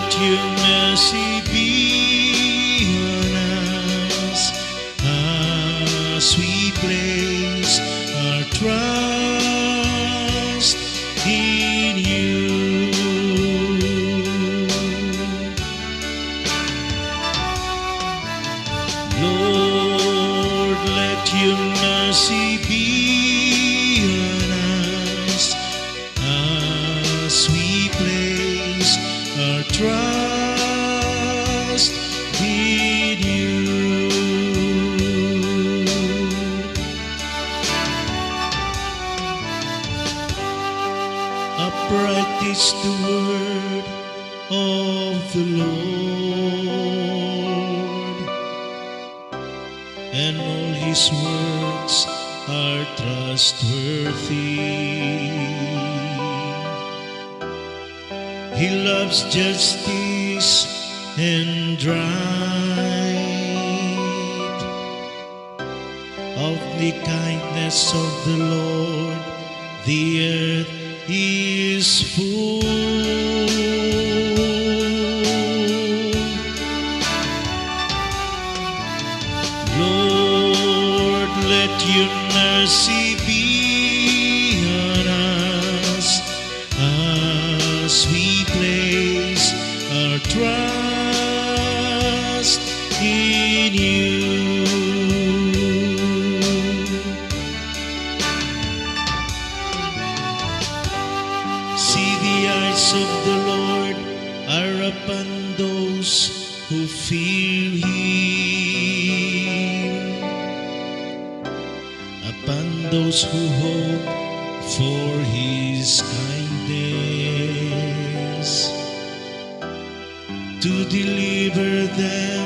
let your mercy be on us as we place our trust in you. Lord, let your mercy be on us as we place our trust in you. Upright is the word of the Lord, and all his works are trustworthy. He loves justice and right. Of the kindness of the Lord, the earth is full. Lord, let your mercy be on us as we place our trust in you. See, the eyes of the Lord are upon those who fear him, upon those who hope for his kindness, to deliver them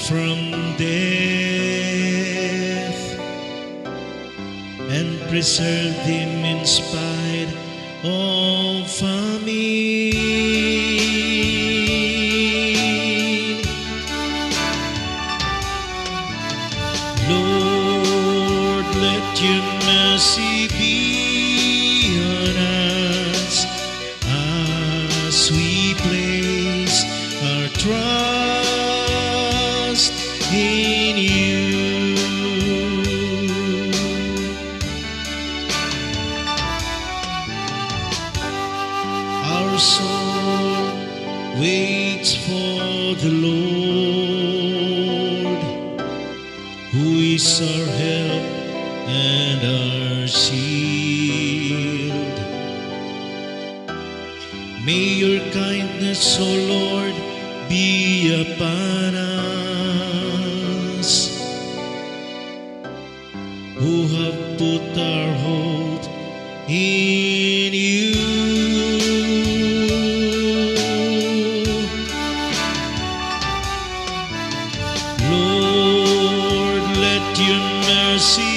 from death and preserve them in spite of famine. Lord, let your mercy be on us as we place our trust in you. Our soul waits for the Lord, who is our help and our shield. May your kindness, O Lord, be upon us, who have put our hope in you. Lord, let your mercy